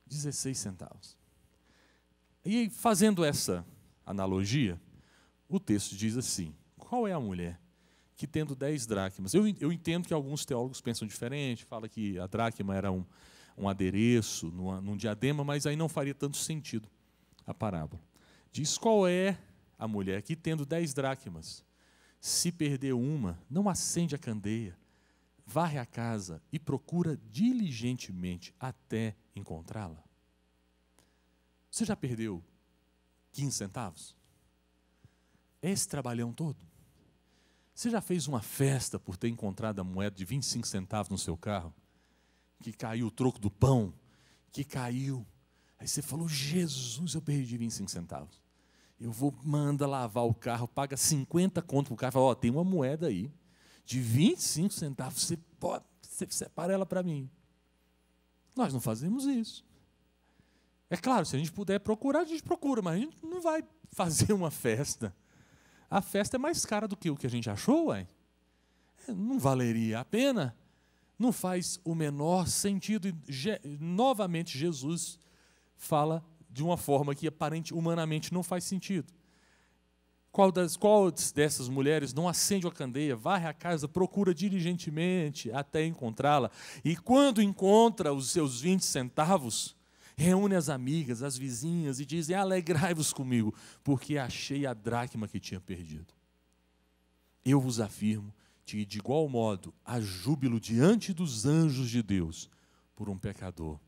16 centavos. E fazendo essa analogia, o texto diz assim, qual é a mulher que tendo 10 dracmas? Eu entendo que alguns teólogos pensam diferente, falam que a dracma era um adereço num diadema, mas aí não faria tanto sentido a parábola. Diz, qual é a mulher que tendo 10 dracmas, se perder uma, não acende a candeia, varre a casa e procura diligentemente até encontrá-la? Você já perdeu 15 centavos? Esse trabalhão todo? Você já fez uma festa por ter encontrado a moeda de 25 centavos no seu carro? Que caiu o troco do pão, que caiu. Aí você falou, Jesus, eu perdi 25 centavos. Manda lavar o carro, paga 50 conto para o carro, fala, tem uma moeda aí de 25 centavos, você separa ela para mim. Nós não fazemos isso. É claro, se a gente puder procurar, a gente procura, mas a gente não vai fazer uma festa. A festa é mais cara do que o que a gente achou, ué. Não valeria a pena. Não faz o menor sentido. E, novamente, Jesus fala de uma forma que humanamente não faz sentido. Qual dessas mulheres não acende a candeia, varre a casa, procura diligentemente até encontrá-la, e quando encontra os seus 20 centavos, reúne as amigas, as vizinhas e dizem: alegrai-vos comigo, porque achei a dracma que tinha perdido. Eu vos afirmo que, de igual modo, há júbilo diante dos anjos de Deus por um pecador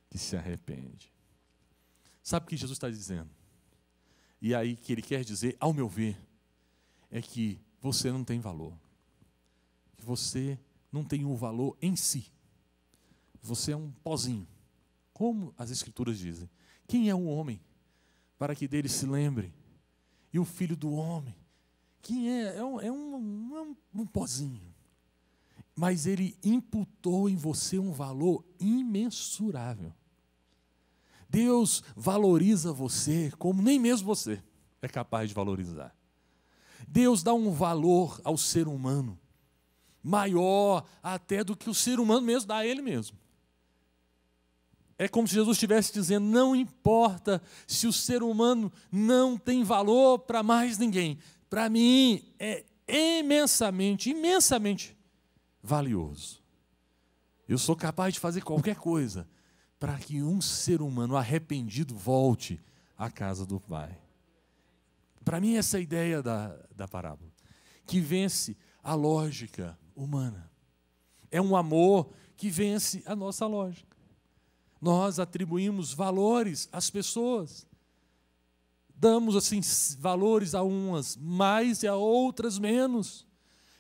que se arrepende. Sabe o que Jesus está dizendo? E aí que ele quer dizer, ao meu ver, é que você não tem valor. Que você não tem um valor em si. Você é um pozinho. Como as Escrituras dizem. Quem é o homem para que dele se lembre? E o filho do homem? Quem é? É um pozinho. Mas ele imputou em você um valor imensurável. Deus valoriza você como nem mesmo você é capaz de valorizar. Deus dá um valor ao ser humano maior até do que o ser humano mesmo dá a ele mesmo. É como se Jesus estivesse dizendo: não importa se o ser humano não tem valor para mais ninguém, para mim é imensamente valioso. Eu sou capaz de fazer qualquer coisa para que um ser humano arrependido volte à casa do Pai. Para mim, essa é a ideia da parábola, que vence a lógica humana. É um amor que vence a nossa lógica. Nós atribuímos valores às pessoas. Damos, assim, valores a umas mais e a outras menos.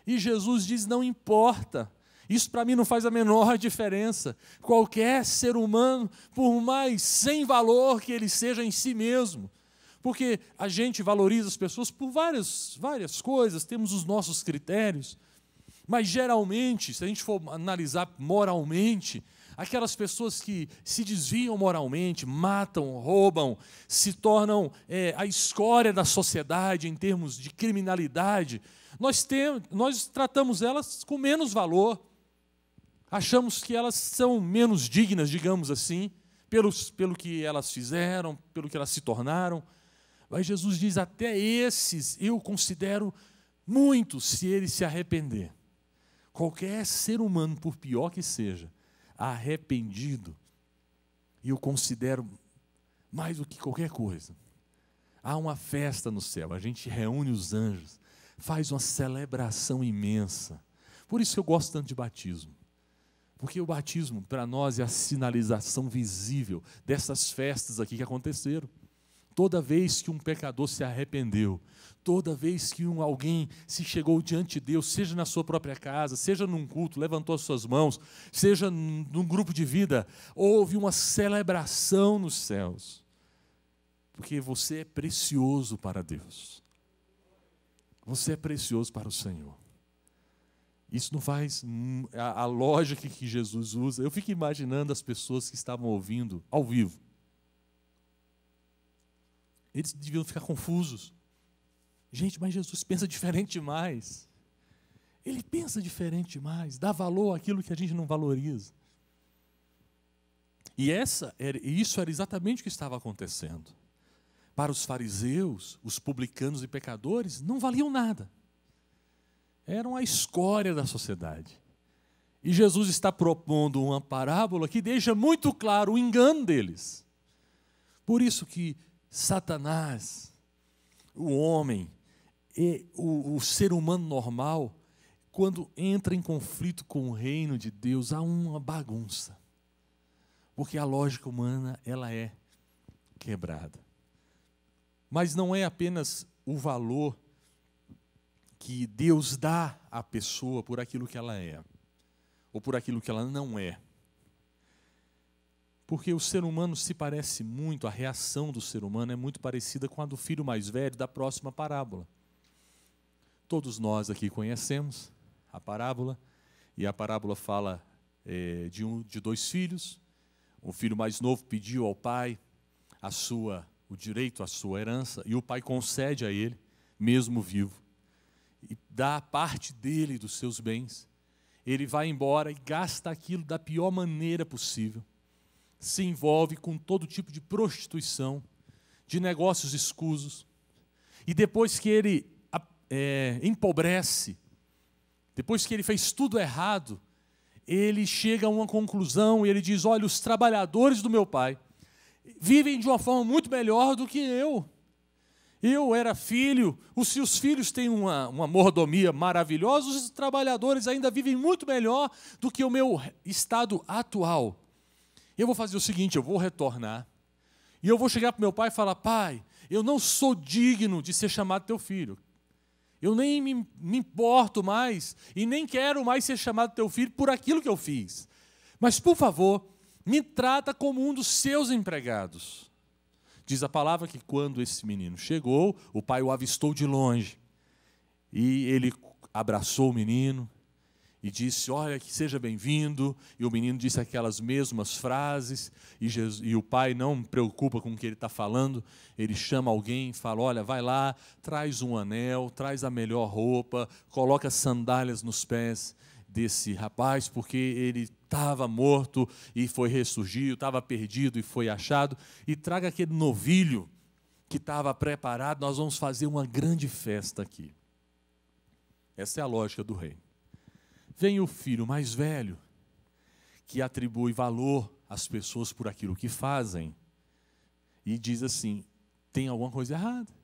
E Jesus diz: não importa. Isso para mim não faz a menor diferença. Qualquer ser humano, por mais sem valor que ele seja em si mesmo, porque a gente valoriza as pessoas por várias coisas, temos os nossos critérios, mas geralmente, se a gente for analisar moralmente, aquelas pessoas que se desviam moralmente, matam, roubam, se tornam a escória da sociedade em termos de criminalidade, nós tratamos elas com menos valor. Achamos que elas são menos dignas, digamos assim, pelo que elas fizeram, pelo que elas se tornaram. Mas Jesus diz: até esses eu considero muito, se ele se arrepender. Qualquer ser humano, por pior que seja, arrependido, eu considero mais do que qualquer coisa. Há uma festa no céu, a gente reúne os anjos, faz uma celebração imensa. Por isso que eu gosto tanto de batismo. Porque o batismo, para nós, é a sinalização visível dessas festas aqui que aconteceram. Toda vez que um pecador se arrependeu, toda vez que alguém se chegou diante de Deus, seja na sua própria casa, seja num culto, levantou as suas mãos, seja num grupo de vida, houve uma celebração nos céus. Porque você é precioso para Deus. Você é precioso para o Senhor. Isso não faz a lógica que Jesus usa. Eu fico imaginando as pessoas que estavam ouvindo ao vivo. Eles deviam ficar confusos. Gente, mas Jesus pensa diferente demais. Ele pensa diferente demais, dá valor àquilo que a gente não valoriza. E isso era exatamente o que estava acontecendo. Para os fariseus, os publicanos e pecadores, não valiam nada. Eram a escória da sociedade. E Jesus está propondo uma parábola que deixa muito claro o engano deles. Por isso que Satanás, o homem, o ser humano normal, quando entra em conflito com o reino de Deus, há uma bagunça. Porque a lógica humana, ela é quebrada. Mas não é apenas o valor que Deus dá à pessoa por aquilo que ela é, ou por aquilo que ela não é. Porque o ser humano se parece muito, a reação do ser humano é muito parecida com a do filho mais velho da próxima parábola. Todos nós aqui conhecemos a parábola, e a parábola fala de dois filhos. O filho mais novo pediu ao pai o direito à sua herança, e o pai concede a ele, mesmo vivo, e dá parte dele, dos seus bens. Ele vai embora e gasta aquilo da pior maneira possível. Se envolve com todo tipo de prostituição, de negócios escusos. E depois que ele empobrece, depois que ele fez tudo errado, ele chega a uma conclusão e ele diz: olha, os trabalhadores do meu pai, vivem de uma forma muito melhor do que eu. Eu era filho, se os filhos têm uma mordomia maravilhosa, os trabalhadores ainda vivem muito melhor do que o meu estado atual. Eu vou fazer o seguinte, eu vou retornar, e eu vou chegar para meu pai e falar: pai, eu não sou digno de ser chamado teu filho. Eu nem me importo mais, e nem quero mais ser chamado teu filho por aquilo que eu fiz. Mas, por favor, me trata como um dos seus empregados. Diz a palavra que quando esse menino chegou, o pai o avistou de longe. E ele abraçou o menino e disse: olha, que seja bem-vindo. E o menino disse aquelas mesmas frases. E o pai não preocupa com o que ele está falando. Ele chama alguém e fala: olha, vai lá, traz um anel, traz a melhor roupa, coloca sandálias nos pés desse rapaz, porque ele estava morto e foi ressurgido, estava perdido e foi achado, e traga aquele novilho que estava preparado, nós vamos fazer uma grande festa aqui. Essa é a lógica do reino. Vem o filho mais velho, que atribui valor às pessoas por aquilo que fazem, e diz assim: tem alguma coisa errada.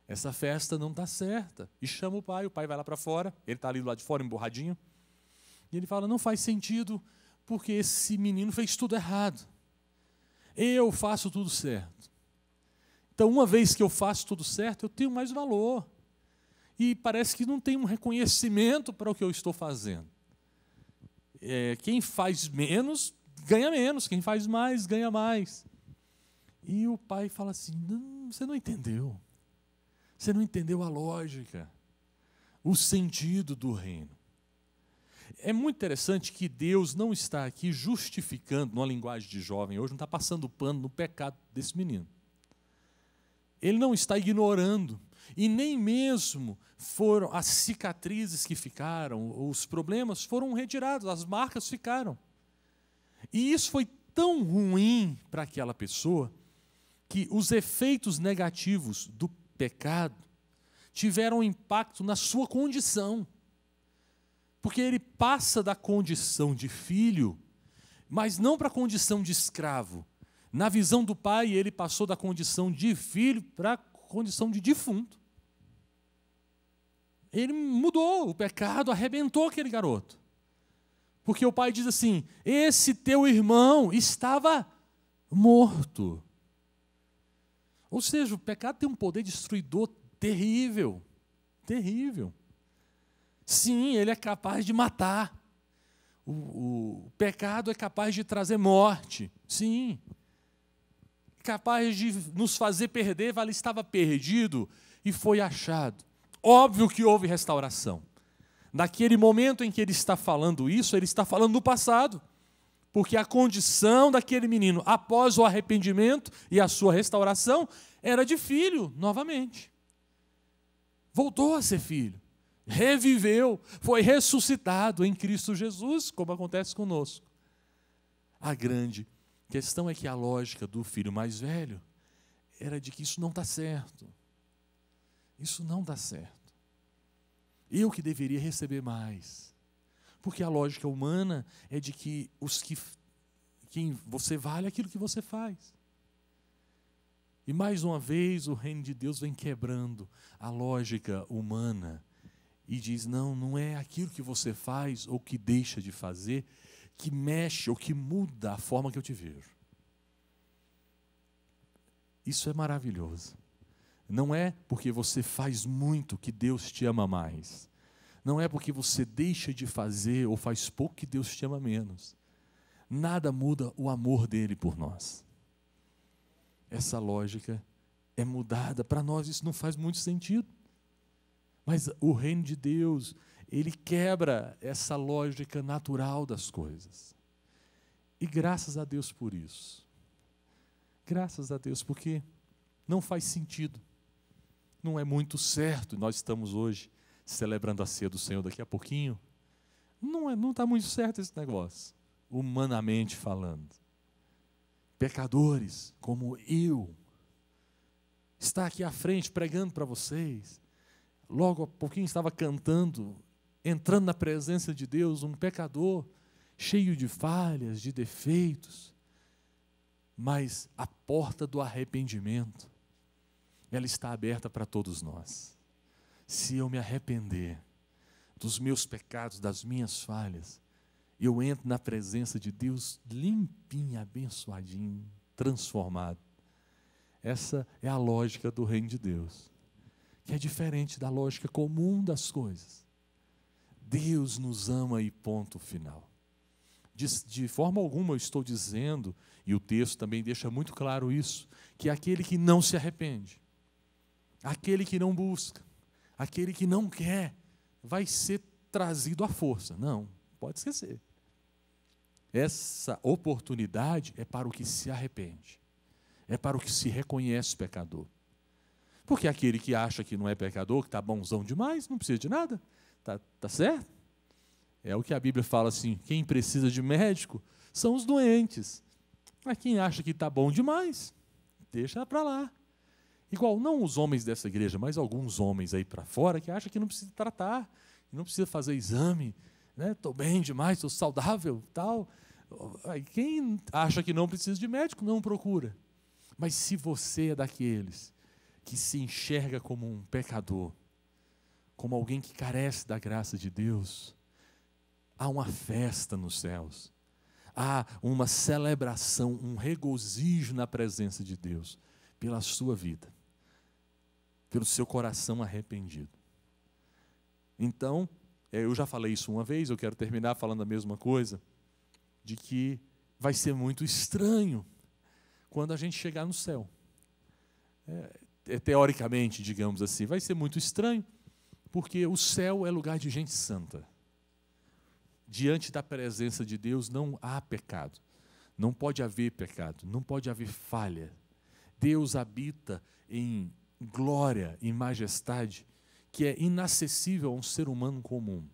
Essa festa não está certa. E chama o pai vai lá para fora, ele está ali do lado de fora, emborradinho, e ele fala: não faz sentido, porque esse menino fez tudo errado. Eu faço tudo certo. Então, uma vez que eu faço tudo certo, eu tenho mais valor. E parece que não tem um reconhecimento para o que eu estou fazendo. Quem faz menos, ganha menos. Quem faz mais, ganha mais. E o pai fala assim: não, você não entendeu. Você não entendeu a lógica, o sentido do reino. É muito interessante que Deus não está aqui justificando, numa linguagem de jovem hoje, não está passando pano no pecado desse menino. Ele não está ignorando, e nem mesmo foram as cicatrizes que ficaram, os problemas foram retirados, as marcas ficaram. E isso foi tão ruim para aquela pessoa, que os efeitos negativos do pecado tiveram impacto na sua condição, porque ele passa da condição de filho, mas não para a condição de escravo. Na visão do pai, ele passou da condição de filho para a condição de defunto. Ele mudou, o pecado arrebentou aquele garoto, porque o pai diz assim: esse teu irmão estava morto. Ou seja, o pecado tem um poder destruidor terrível, terrível. Sim, ele é capaz de matar. O pecado é capaz de trazer morte, sim. Capaz de nos fazer perder, ele estava perdido e foi achado. Óbvio que houve restauração. Naquele momento em que ele está falando isso, ele está falando no passado. Porque a condição daquele menino, após o arrependimento e a sua restauração, era de filho, novamente. Voltou a ser filho, reviveu, foi ressuscitado em Cristo Jesus, como acontece conosco. A grande questão é que a lógica do filho mais velho era de que isso não está certo. Isso não dá certo. Eu que deveria receber mais. Porque a lógica humana é de que quem você vale é aquilo que você faz. E mais uma vez o reino de Deus vem quebrando a lógica humana e diz: não, não é aquilo que você faz ou que deixa de fazer que mexe ou que muda a forma que eu te vejo. Isso é maravilhoso. Não é porque você faz muito que Deus te ama mais. Não é porque você deixa de fazer ou faz pouco que Deus te ama menos. Nada muda o amor dele por nós. Essa lógica é mudada. Para nós isso não faz muito sentido. Mas o reino de Deus, ele quebra essa lógica natural das coisas. E graças a Deus por isso. Graças a Deus, porque não faz sentido. Não é muito certo. Nós estamos hoje celebrando a ceia do Senhor daqui a pouquinho. Não está muito certo esse negócio, humanamente falando. Pecadores como eu, está aqui à frente pregando para vocês. Logo a pouquinho estava cantando, entrando na presença de Deus, um pecador cheio de falhas, de defeitos. Mas a porta do arrependimento, ela está aberta para todos nós. Se eu me arrepender dos meus pecados, das minhas falhas, eu entro na presença de Deus limpinho, abençoadinho, transformado. Essa é a lógica do reino de Deus, que é diferente da lógica comum das coisas. Deus nos ama e ponto final. De forma alguma eu estou dizendo, e o texto também deixa muito claro isso, que aquele que não se arrepende, aquele que não busca, aquele que não quer, vai ser trazido à força. Não, pode esquecer. Essa oportunidade é para o que se arrepende, é para o que se reconhece pecador. Porque aquele que acha que não é pecador, que está bonzão demais, não precisa de nada, tá certo? É o que a Bíblia fala assim, quem precisa de médico são os doentes. Mas quem acha que está bom demais, deixa para lá. Igual, não os homens dessa igreja, mas alguns homens aí para fora que acham que não precisa tratar, que não precisa fazer exame, né? Estou bem demais, estou saudável, tal. Quem acha que não precisa de médico, não procura. Mas se você é daqueles que se enxerga como um pecador, como alguém que carece da graça de Deus, há uma festa nos céus, há uma celebração, um regozijo na presença de Deus, pela sua vida, pelo seu coração arrependido. Então, eu já falei isso uma vez, eu quero terminar falando a mesma coisa, de que vai ser muito estranho quando a gente chegar no céu. Teoricamente, digamos assim, vai ser muito estranho, porque o céu é lugar de gente santa. Diante da presença de Deus não há pecado, não pode haver pecado, não pode haver falha. Deus habita em glória, em majestade, que é inacessível a um ser humano comum.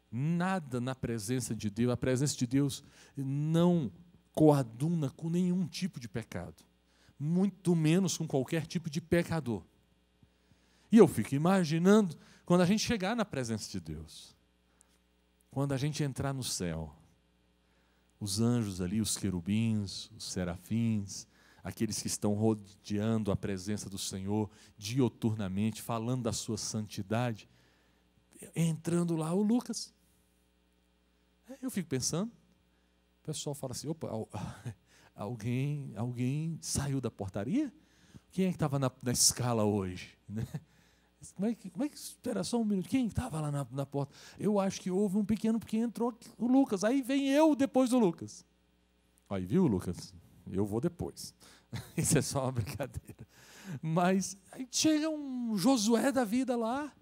Nada na presença de Deus, a presença de Deus não coaduna com nenhum tipo de pecado, muito menos com qualquer tipo de pecador. E eu fico imaginando quando a gente chegar na presença de Deus, quando a gente entrar no céu, os anjos ali, os querubins, os serafins, aqueles que estão rodeando a presença do Senhor dioturnamente, falando da sua santidade, entrando lá o Lucas. Eu fico pensando, o pessoal fala assim, opa, alguém saiu da portaria? Quem é que estava na escala hoje? Como é que espera só um minuto, quem estava lá na porta? Eu acho que houve um pequeno, porque entrou o Lucas, aí vem eu depois do Lucas. Aí, viu, Lucas? Eu vou depois. Isso é só uma brincadeira. Mas aí chega um Josué da vida lá,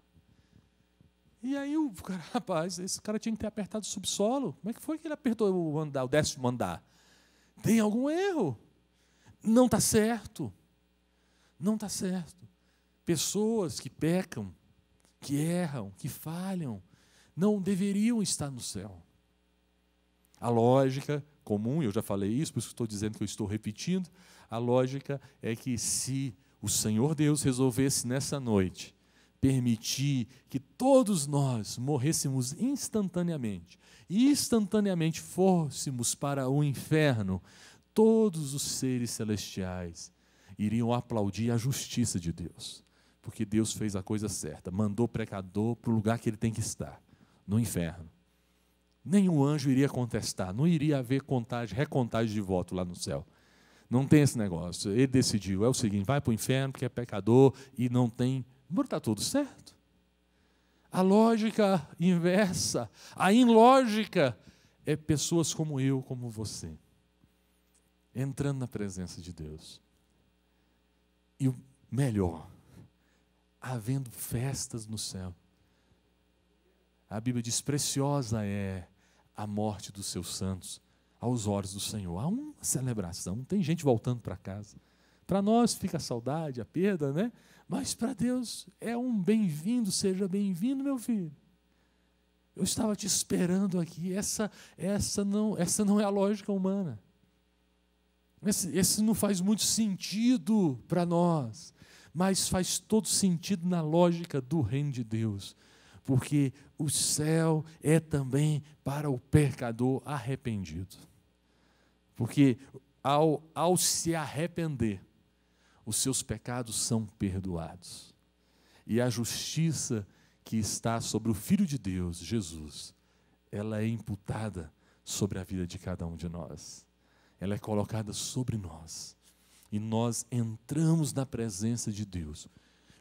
e aí o cara, rapaz, esse cara tinha que ter apertado o subsolo. Como é que foi que ele apertou o 10º andar? Tem algum erro? Não está certo. Não está certo. Pessoas que pecam, que erram, que falham, não deveriam estar no céu. A lógica comum, eu já falei isso, por isso que estou dizendo que eu estou repetindo, a lógica é que se o Senhor Deus resolvesse nessa noite permitir que todos nós morrêssemos instantaneamente, e instantaneamente fôssemos para o inferno, todos os seres celestiais iriam aplaudir a justiça de Deus, porque Deus fez a coisa certa, mandou o pecador para o lugar que ele tem que estar, no inferno. Nenhum anjo iria contestar, não iria haver recontagem de voto lá no céu. Não tem esse negócio. Ele decidiu, é o seguinte, vai para o inferno porque é pecador e não tem... Está tudo certo. A lógica inversa, a ilógica, é pessoas como eu, como você, entrando na presença de Deus. E o melhor, havendo festas no céu. A Bíblia diz, preciosa é a morte dos seus santos aos olhos do Senhor. Há uma celebração, tem gente voltando para casa. Para nós fica a saudade, a perda, né? Mas para Deus é um bem-vindo, seja bem-vindo, meu filho. Eu estava te esperando aqui. Essa não é a lógica humana. Esse não faz muito sentido para nós, mas faz todo sentido na lógica do reino de Deus. Porque o céu é também para o pecador arrependido. Porque ao se arrepender, os seus pecados são perdoados. E a justiça que está sobre o Filho de Deus, Jesus, ela é imputada sobre a vida de cada um de nós. Ela é colocada sobre nós. E nós entramos na presença de Deus,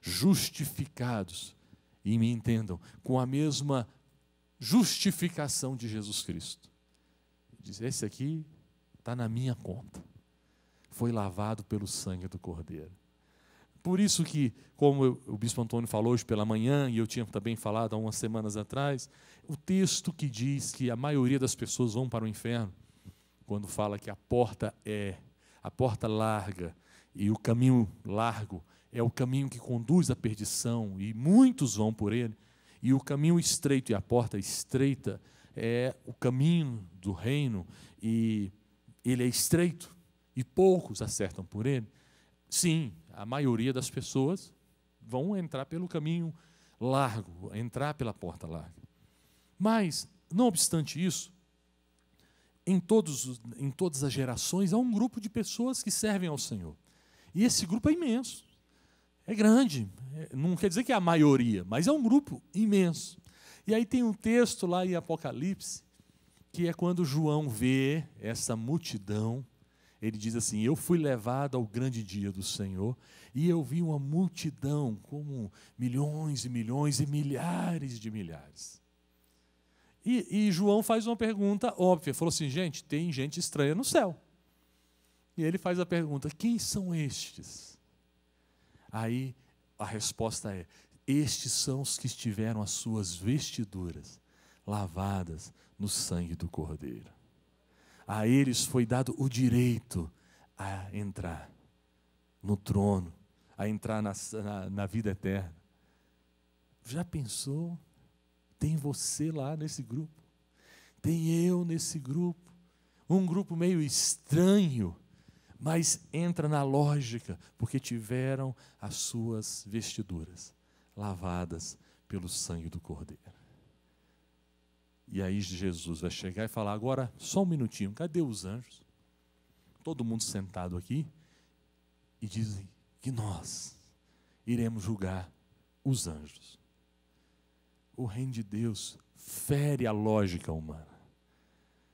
justificados, e me entendam, com a mesma justificação de Jesus Cristo. Diz, esse aqui está na minha conta. Foi lavado pelo sangue do Cordeiro. Por isso que, como o bispo Antônio falou hoje pela manhã, e eu tinha também falado há umas semanas atrás, o texto que diz que a maioria das pessoas vão para o inferno, quando fala que a porta larga e o caminho largo é o caminho que conduz à perdição, e muitos vão por ele, e o caminho estreito e a porta estreita é o caminho do reino, e ele é estreito, e poucos acertam por ele. Sim, a maioria das pessoas vão entrar pelo caminho largo, entrar pela porta larga. Mas, não obstante isso, em todas as gerações, há um grupo de pessoas que servem ao Senhor. E esse grupo é imenso, é grande. Não quer dizer que é a maioria, mas é um grupo imenso. E aí tem um texto lá em Apocalipse, que é quando João vê essa multidão. Ele diz assim, eu fui levado ao grande dia do Senhor, e eu vi uma multidão, como milhões e milhões e milhares de milhares. E João faz uma pergunta óbvia, falou assim, gente, tem gente estranha no céu. E ele faz a pergunta, quem são estes? Aí a resposta é, estes são os que tiveram as suas vestiduras lavadas no sangue do Cordeiro. A eles foi dado o direito a entrar no trono, a entrar na vida eterna. Já pensou? Tem você lá nesse grupo, tem eu nesse grupo, um grupo meio estranho, mas entra na lógica, porque tiveram as suas vestiduras lavadas pelo sangue do Cordeiro. E aí Jesus vai chegar e falar, agora só um minutinho, cadê os anjos? Todo mundo sentado aqui, e dizem que nós iremos julgar os anjos. O reino de Deus fere a lógica humana.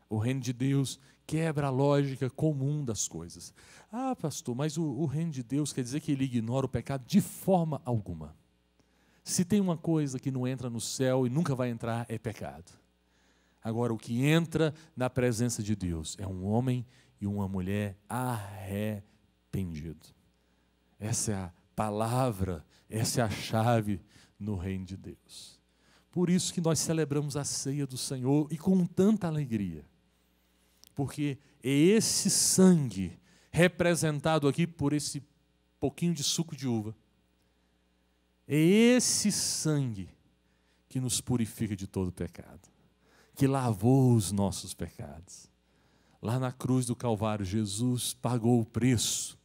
O reino de Deus quebra a lógica comum das coisas. Ah, pastor, mas o reino de Deus quer dizer que ele ignora o pecado? De forma alguma. Se tem uma coisa que não entra no céu e nunca vai entrar, é pecado. Agora, o que entra na presença de Deus é um homem e uma mulher arrependidos. Essa é a palavra, essa é a chave no reino de Deus. Por isso que nós celebramos a ceia do Senhor e com tanta alegria. Porque é esse sangue representado aqui por esse pouquinho de suco de uva. É esse sangue que nos purifica de todo pecado, que lavou os nossos pecados. Lá na cruz do Calvário, Jesus pagou o preço.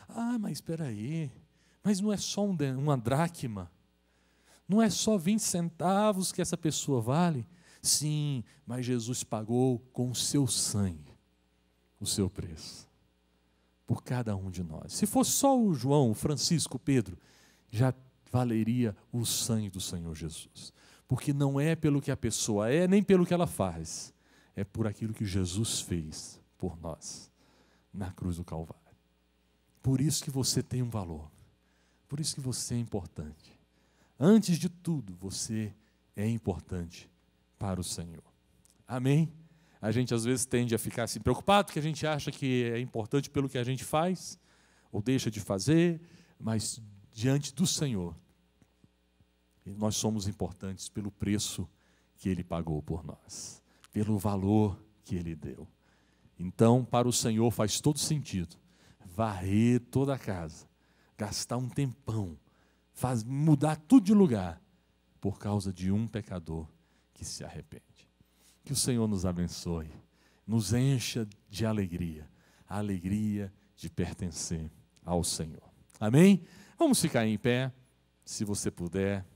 Ah, mas espera aí, mas não é só uma dracma? Não é só 20 centavos que essa pessoa vale? Sim, mas Jesus pagou com o seu sangue, o seu preço, por cada um de nós. Se fosse só o João, o Francisco, o Pedro, já valeria o sangue do Senhor Jesus. Porque não é pelo que a pessoa é, nem pelo que ela faz. É por aquilo que Jesus fez por nós, na cruz do Calvário. Por isso que você tem um valor. Por isso que você é importante. Antes de tudo, você é importante para o Senhor. Amém? A gente às vezes tende a ficar assim preocupado, porque a gente acha que é importante pelo que a gente faz, ou deixa de fazer, mas diante do Senhor, nós somos importantes pelo preço que Ele pagou por nós, pelo valor que Ele deu. Então, para o Senhor faz todo sentido varrer toda a casa, gastar um tempão, mudar tudo de lugar, por causa de um pecador que se arrepende. Que o Senhor nos abençoe, nos encha de alegria, a alegria de pertencer ao Senhor. Amém? Vamos ficar em pé, se você puder.